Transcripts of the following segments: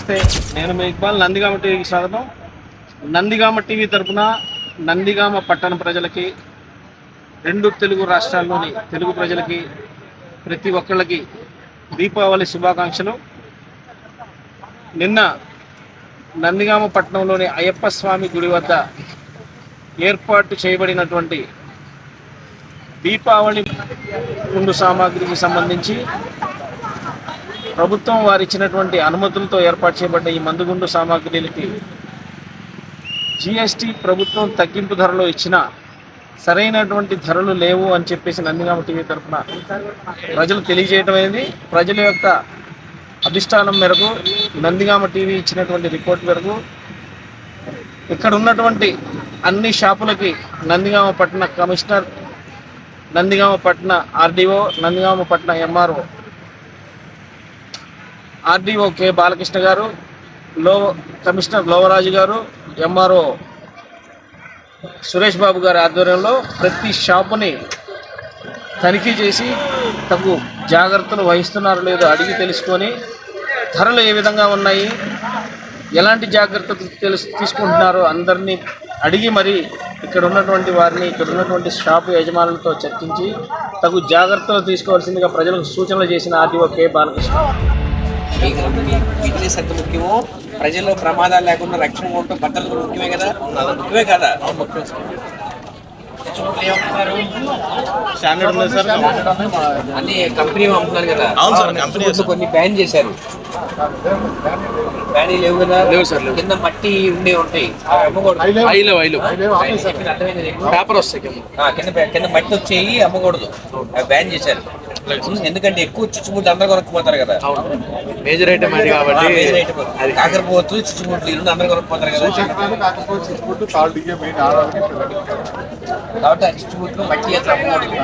నమస్తే, నేను మీ ఇక్బాల్. నందిగామ టీవీకి స్వాగతం. నందిగామ టీవీ తరఫున నందిగామ పట్టణ ప్రజలకి, రెండు తెలుగు రాష్ట్రాల్లోని తెలుగు ప్రజలకి, ప్రతి ఒక్కళ్ళకి దీపావళి శుభాకాంక్షలు. నిన్న నందిగామ పట్టణంలోని అయ్యప్ప స్వామి గుడి వద్ద ఏర్పాటు చేయబడినటువంటి దీపావళి ముందు సామాగ్రికి సంబంధించి ప్రభుత్వం వారు ఇచ్చినటువంటి అనుమతులతో ఏర్పాటు చేయబడ్డ ఈ మందుగుండు సామాగ్రికి జిఎస్టీ ప్రభుత్వం తగ్గింపు ధరలో ఇచ్చిన సరైనటువంటి ధరలు లేవు అని చెప్పేసి నందిగామ టీవీ తరఫున ప్రజలు తెలియజేయటం అయింది. ప్రజల యొక్క అధిష్టానం మేరకు నందిగామ టీవీ ఇచ్చినటువంటి రిపోర్ట్ మేరకు ఇక్కడ ఉన్నటువంటి అన్ని షాపులకి నందిగామ పట్టణ కమిషనర్, నందిగామ పట్టణ ఆర్డీఓ, నందిగామ పట్టణ ఎంఆర్ఓ, ఆర్డీఓ కె బాలకృష్ణ గారు, కమిషనర్ లోవరాజు గారు, ఎంఆర్ఓ సురేష్ బాబు గారి ఆధ్వర్యంలో ప్రతి షాపుని తనిఖీ చేసి తగు జాగ్రత్తలు వహిస్తున్నారో లేదో అడిగి తెలుసుకొని ధరలు ఏ విధంగా ఉన్నాయి, ఎలాంటి జాగ్రత్తలు తీసుకుంటున్నారో అందరినీ అడిగి మరి ఇక్కడ ఉన్నటువంటి వారిని, ఇక్కడ ఉన్నటువంటి షాపు యజమానులతో చర్చించి తగు జాగ్రత్తలు తీసుకోవాల్సిందిగా ప్రజలకు సూచనలు చేసిన ఆర్డీఓ కె బాలకృష్ణ. బిజినెస్ ఎంత ముఖ్యమో ప్రజల్లో ప్రమాదాలు లేకుండా రక్షణ ఉండటం భద్రత ముఖ్యమే కదా, ముఖ్యమే కదా. అన్ని కంపెనీ అమ్ముతున్నారు కదా, కొన్ని బ్యాన్ చేశారు. బ్యానీ లేవు కదా, కింద మట్టి ఉండే ఉంటాయి, పేపర్ వస్తాయి కింద మట్టి వచ్చేవి అమ్మకూడదు, అవి బ్యాన్ చేశారు. ఎందుకంటే ఎక్కువ చిచ్చుముట్లు అందరూ కొనుక్కుపోతారు కదా, మేజర్ ఐటమ్ అది కాబట్టి కాకరపోవచ్చు చిచ్చుముట్లు ఇల్లు అందరూ కొనుక్కుపోతారు కదా, కాబట్టి ఆ చిచ్చుముట్లు మట్టి అట్లా అమ్మకూడదు.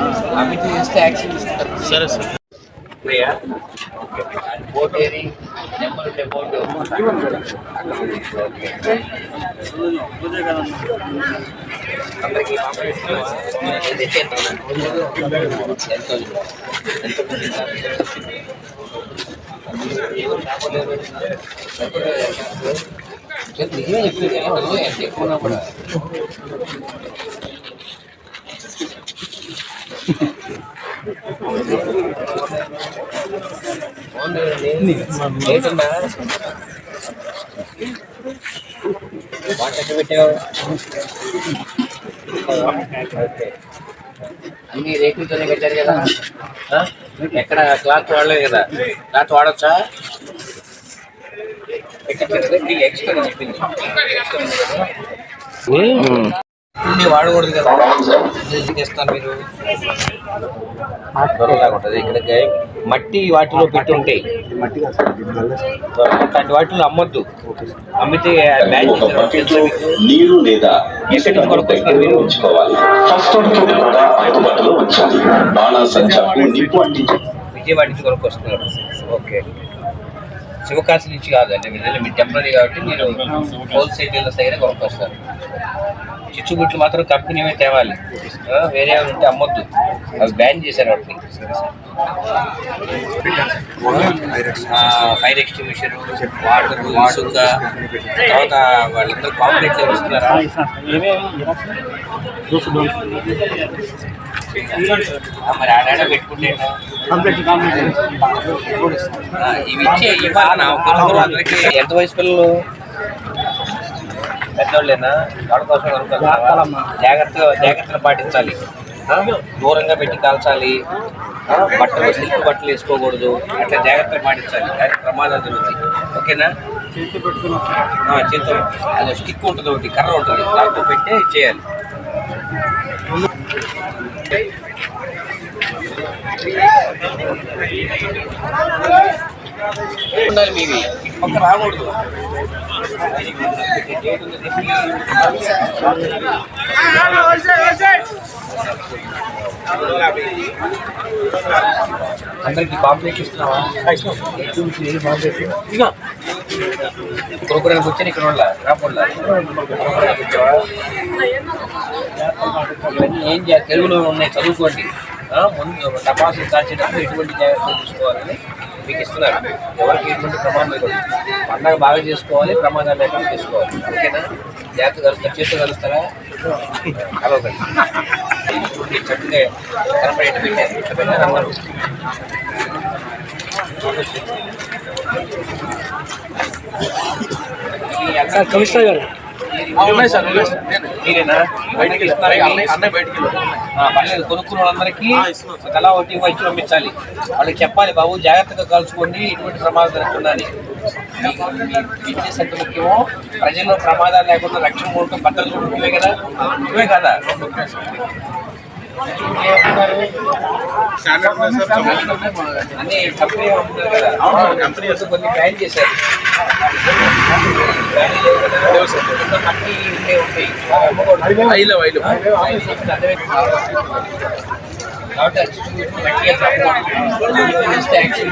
అమ్మిటి చేస్తే యాక్షన్ తీసుకుంటారు. సరే సార్. అందరికీ నిజమే చెప్తుంది ఎంత ఎక్కువ కూడా పెట్టావు. అన్ని రేకులతోనే పెట్టారు కదా, ఎక్కడ క్లాత్ వాడలేదు కదా. క్లాత్ వాడచ్చా? ఎక్స్ట్రా చెప్పింది వాడకూడదు కదా. చేస్తాను మీరు ఉంటుంది. ఇక్కడ మట్టి వాటిలో పెట్టి ఉంటాయి, అట్లాంటి వాటిలో అమ్మొద్దు. అమ్మితే నీరు లేదా విజయవాడ నుంచి కొనుక్కొస్తున్నారు. ఓకే, శివకాశి నుంచి కాదండి, మీరు టెంపరీ కాబట్టి మీరు హోల్సేల్ డీలర్స్ దగ్గర కొనుక్కొస్తారు. చిచ్చుబుట్లు మాత్రం కంపెనీ తేవాలి, వేరే ఉంటే అమ్మొద్దు, అవి బ్యాన్ చేశారు వాటిని. ఫైర్ ఎక్స్టింగ్విషర్, వాటర్, ఇసుక, తర్వాత వాళ్ళందరూ కాంప్లెక్స్ ఇస్తున్నారా? మరి ఆడాడ పెట్టుకుంటే ఇవి అందరికీ. ఎంత వయసు పిల్లలు? పెద్దవాళ్ళేనా? వాళ్ళ కోసం జాగ్రత్తలు పాటించాలి. దూరంగా పెట్టి కాల్చాలి, బట్టలు సిల్క్ బట్టలు వేసుకోకూడదు, అట్లా జాగ్రత్తలు పాటించాలి. కానీ ప్రమాదాలు జరుగుతాయి. ఓకేనా? చేతితో అది స్టిక్ ఉంటుంది, ఒకటి కర్ర ఉంటుంది, దాంతో పెట్టే చేయాలి. ఉండాలి మీవి, ఇటు పక్క రాకూడదు. అందరికి పాంప్లెట్ ఇస్తున్నావా? కొనుక్కోడానికి వచ్చాను ఇక్కడ వాళ్ళ రాకుండా ఏం తెలుగులో ఉన్నాయి, చదువుకోండి. ముందు టపాసులు కాల్చేటప్పుడు ఎటువంటి జాగ్రత్తలు తీసుకోవాలని మీకు ఇస్తున్నారు. ఎవరికి ఎటువంటి ప్రమాదం లేదు. పండగ బాగా చేసుకోవాలి, ప్రమాదాలు లేకుండా చేసుకోవాలి. ఓకేనా? జాగ్రత్త కలుస్తారు, చేస్తూ కలుస్తారా? కలవకండి. చక్కగా కనపడేట్టు పెట్టారు. ఇట్లా పెట్టారమ్మా. కమిషనర్ గారు మీరేనా? బయటికి పర్లేదు, కొనుక్కున్న వాళ్ళందరికీ తలా ఒకటి వచ్చి పంపించాలి. వాళ్ళకి చెప్పాలి, బాబు జాగ్రత్తగా కాల్చుకోండి, ఎటువంటి ప్రమాదం జరగకుండా అని. బిజినెస్ ఎంత ముఖ్యమో ప్రజల్లో ప్రమాదాలు లేకుండా రక్షణ ఉండటం, భద్రత ముఖ్యమే కదా, ముఖ్యమే కదా. అన్ని కంపెనీ ఉంటున్నారు కదా, కంపెనీ కొన్ని బ్యాన్ చేశారు. మట్టి ఉండే ఉంటాయి కాబట్టి మట్టి యాక్షన్